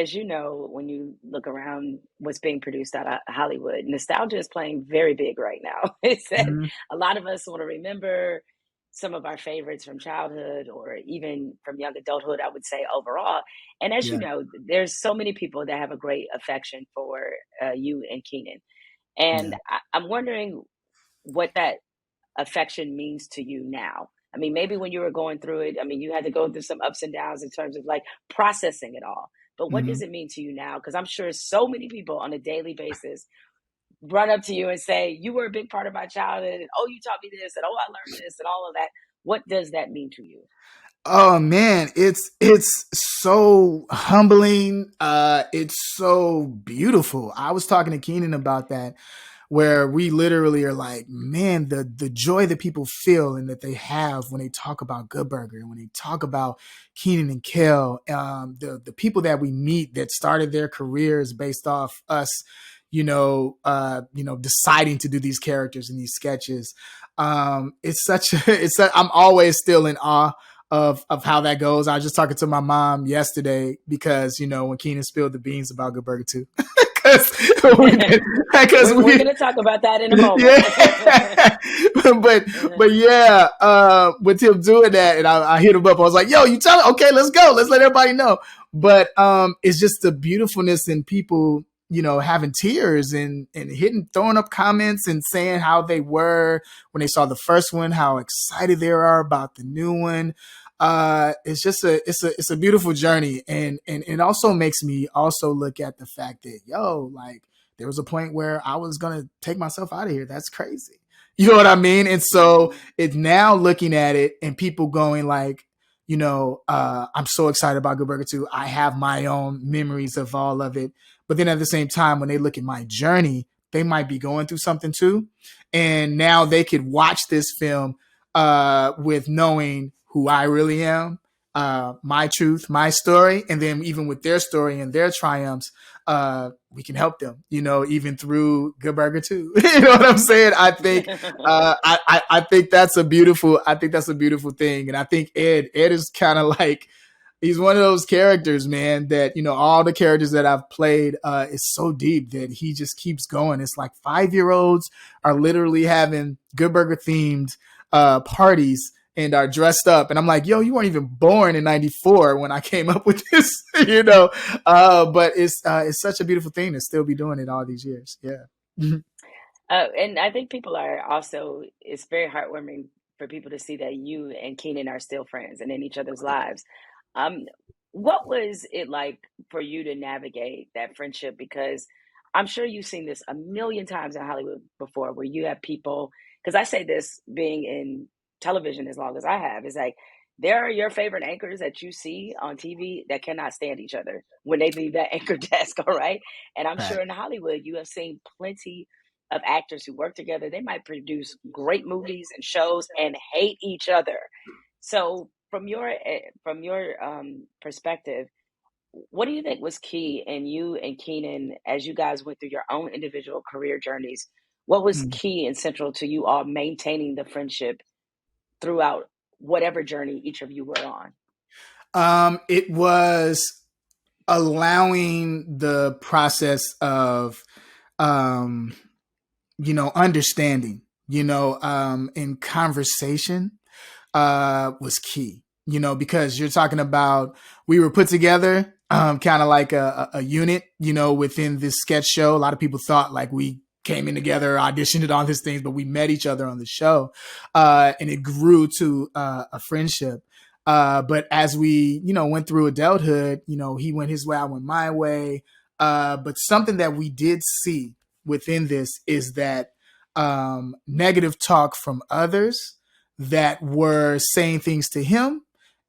as you know, when you look around what's being produced out of Hollywood, nostalgia is playing very big right now. It's that Mhm. a lot of us want to remember some of our favorites from childhood or even from young adulthood, I would say overall. And as you Yeah, know, there's so many people that have a great affection for you and Keenan. And yeah. I'm wondering what that affection means to you now. I mean, maybe when you were going through it, I mean, you had to go through some ups and downs in terms of like processing it all. But what Mhm. does it mean to you now? Because I'm sure so many people on a daily basis run up to you and say, "You were a big part of my childhood," and "Oh, you taught me this," and "Oh, I learned this," and all of that. What does that mean to you? Oh man, it's so humbling. It's so beautiful. I was talking to Keenan about that, where we literally are like, man, the joy that people feel and that they have when they talk about Good Burger and when they talk about Keenan and Kel, the people that we meet that started their careers based off us, deciding to do these characters and these sketches. It's such a, I'm always still in awe of how that goes. I was just talking to my mom yesterday because when Keenan spilled the beans about Good Burger 2, because we did, because We're we going to talk about that in a moment. yeah, but yeah, with him doing that, and I hit him up. I was like, "Yo, you tell it? Okay, let's go. Let's let everybody know." But it's just the beautifulness in people, having tears and throwing up comments and saying how they were when they saw the first one, how excited they are about the new one. It's just it's a beautiful journey, and it also makes me also look at the fact that like there was a point where I was gonna take myself out of here. That's crazy. You know what I mean? And so Mhm. it's now looking at it and people going like, I'm so excited about Good Burger 2. I have my own memories of all of it. But then at the same time, when they look at my journey, they might be going through something too. And now they could watch this film with knowing who I really am, my truth, my story, and then even with their story and their triumphs, we can help them, even through Good Burger too. You know what I'm saying? I think, I think I think that's a beautiful thing. And I think Ed is kind of like, he's one of those characters, man, that, all the characters that I've played, is so deep that he just keeps going. It's like 5-year-olds are literally having Good Burger themed, parties and are dressed up. And I'm like, yo, you weren't even born in 94 when I came up with this, but it's such a beautiful thing to still be doing it all these years. Yeah. And I think people are also, it's very heartwarming for people to see that you and Keenan are still friends and in each other's lives. Um, what was it like for you to navigate that friendship? Because I'm sure you've seen this a million times in Hollywood before, where you have people, because I say this being in television as long as I have, is like there are your favorite anchors that you see on TV that cannot stand each other when they leave that anchor desk, all right? And I'm sure Right. in Hollywood you have seen plenty of actors who work together. They might produce great movies and shows and hate each other. So, from your perspective, what do you think was key in you and Keenan as you guys went through your own individual career journeys? What was Mm. key and central to you all maintaining the friendship throughout whatever journey each of you were on? It was allowing the process of, um, understanding, in conversation, was key, because you're talking about, we were put together, kind of like a unit, within this sketch show. A lot of people thought like we came in together, auditioned and all these things, but we met each other on the show, and it grew to a friendship. But as we, went through adulthood, he went his way, I went my way. But something that we did see within this is that, negative talk from others that were saying things to him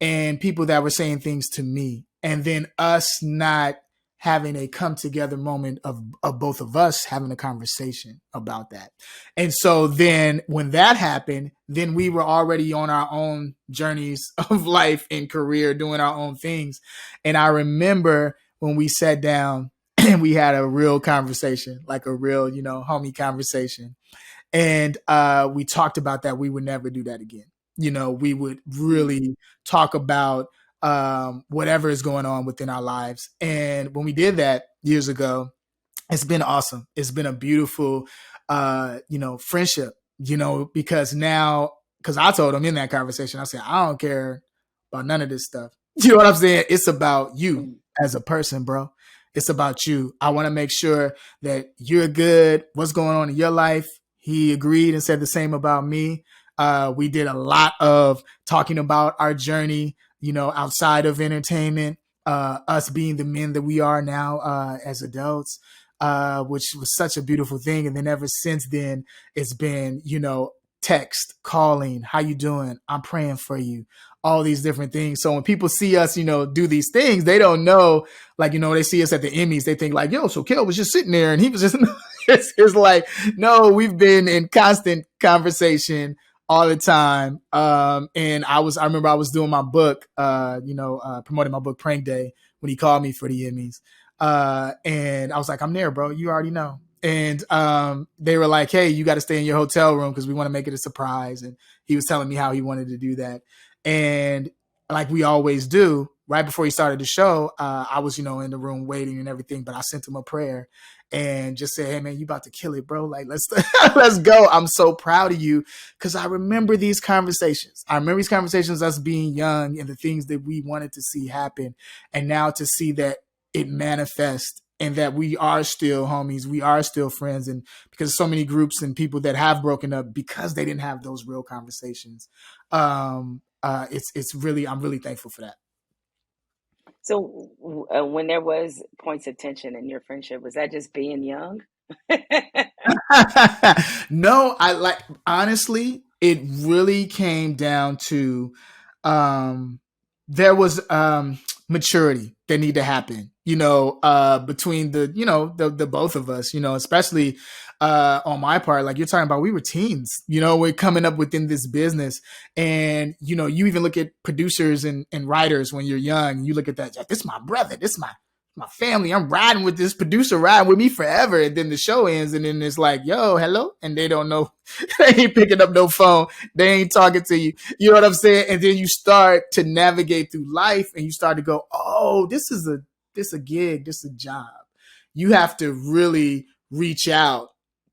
and people that were saying things to me. And then us not having a come together moment of both of us having a conversation about that. And so then when that happened, then we were already on our own journeys of life and career, doing our own things. And I remember when we sat down and we had a real conversation, like a real, homie conversation, and we talked about that we would never do that again. We would really talk about whatever is going on within our lives. And when we did that years ago, it's been awesome. It's been a beautiful, friendship, because now, because I told him in that conversation, I said, I don't care about none of this stuff. You know what I'm saying? It's about you Mm. as a person, bro. It's about you. I want to make sure that you're good. What's going on in your life? He agreed and said the same about me. We did a lot of talking about our journey, outside of entertainment, us being the men that we are now as adults, which was such a beautiful thing. And then ever since then, it's been, text, calling, how you doing? I'm praying for you. All these different things. So when people see us, do these things, they don't know, like, they see us at the Emmys, they think like, yo, so Kel was just sitting there and he was just, it's like, no, we've been in constant conversation all the time. And I remember I was doing my book, promoting my book Prank Day when he called me for the Emmys. And I was like, I'm there, bro. You already know. And they were like, hey, you got to stay in your hotel room because we want to make it a surprise. And he was telling me how he wanted to do that. And like we always do, right before he started the show, I was, in the room waiting and everything, but I sent him a prayer and just said, hey man, you about to kill it, bro. Like, let's let's go. I'm so proud of you. Cause I remember these conversations. I remember these conversations, us being young and the things that we wanted to see happen. And now to see that it manifests and that we are still homies, we are still friends. And because so many groups and people that have broken up because they didn't have those real conversations. It's really, I'm really thankful for that. So, when there was points of tension in your friendship, was that just being young? No, I like, honestly, it really came down to um there was maturity that need to happen, between the both of us, especially on my part. Like you're talking about, we were teens, we're coming up within this business. And you even look at producers and writers when you're young, you look at that, this is my brother, this is my family. I'm riding with this producer, riding with me forever. And then the show ends, and then it's like, yo, hello. And they don't know. They ain't picking up no phone. They ain't talking to you. You know what I'm saying? And then you start to navigate through life and you start to go, oh, this a gig, this a job. You have to really reach out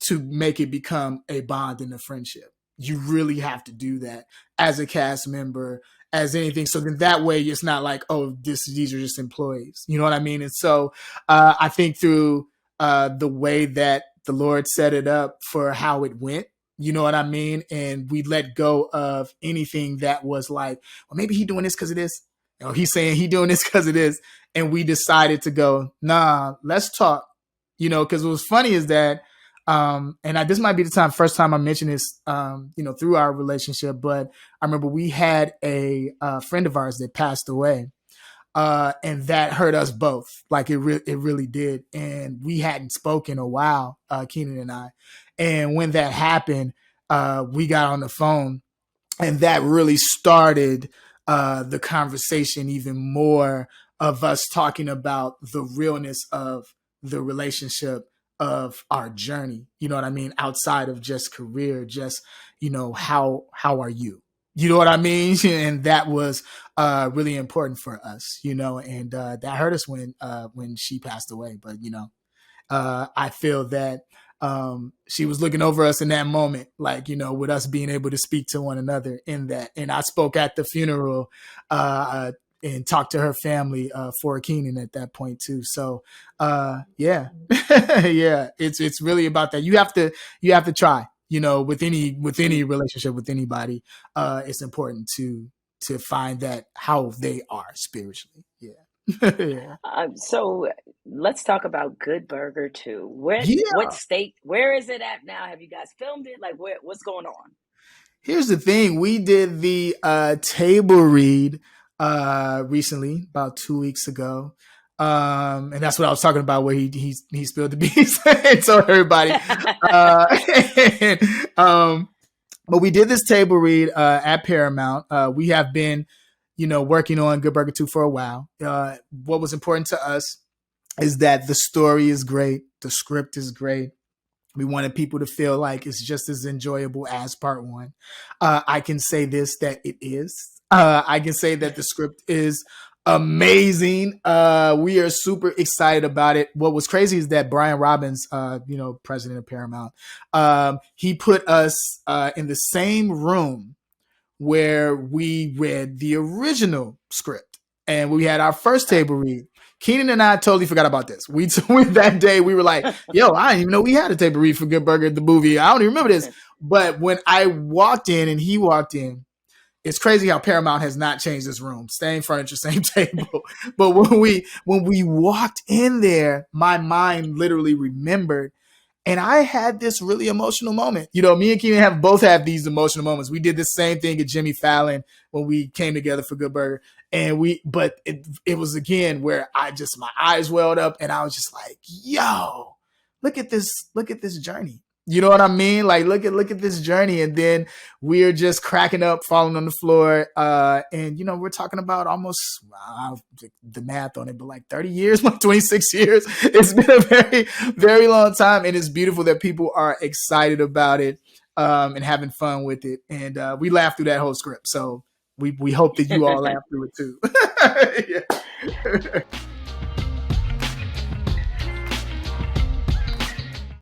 to make it become a bond in a friendship. You really have to do that as a cast member, as anything. So then that way it's not like, oh, these are just employees. You know what I mean? And so I think through the way that the Lord set it up for how it went, you know what I mean? And we let go of anything that was like, well, maybe he doing this because of this. He's saying he doing this because of this. And we decided to go, nah, let's talk. Because what was funny is that, this might be the first time I mentioned this, through our relationship, but I remember we had a friend of ours that passed away. And that hurt us both. Like it really did. And we hadn't spoken in a while, Kenan and I. And when that happened, we got on the phone, and that really started the conversation even more, of us talking about the realness of the relationship, of our journey. You know what I mean? Outside of just career, just, how are you? You know what I mean? And that was really important for us, and that hurt us when she passed away. But, I feel that she was looking over us in that moment, like, with us being able to speak to one another in that. And I spoke at the funeral and talked to her family for Kenan at that point too. So yeah, yeah, it's really about that. You have to try, with any relationship with anybody. It's important to find that how they are spiritually. Yeah. Yeah. So let's talk about Good Burger 2. What Yeah. state? Where is it at now? Have you guys filmed it? Like, what's going on? Here's the thing. We did the table read recently, about 2 weeks ago. And that's what I was talking about, where he spilled the beans and told everybody. Uh, and, but we did this table read at Paramount. We have been, working on Good Burger 2 for a while. What was important to us is that the story is great, the script is great. We wanted people to feel like it's just as enjoyable as part one. I can say this, that it is. I can say that the script is amazing. We are super excited about it. What was crazy is that Brian Robbins, president of Paramount, he put us in the same room where we read the original script, and we had our first table read. Kenan and I totally forgot about this. We that day we were like, "Yo, I didn't even know we had a table read for Good Burger the movie. I don't even remember this." But when I walked in and he walked in, it's crazy how Paramount has not changed this room. Same furniture, same table. But when we walked in there, my mind literally remembered, and I had this really emotional moment. Me and Kenan have both had these emotional moments. We did the same thing at Jimmy Fallon when we came together for Good Burger. But it was again where my eyes welled up and I was just like, yo, look at this journey. You know what I mean? Like, look at this journey. And then we're just cracking up, falling on the floor. And we're talking about almost the math on it, but like 30 years, like 26 years. It's been a very, very long time. And it's beautiful that people are excited about it, and having fun with it. And we laughed through that whole script. So we hope that you all laugh through it too. Yeah.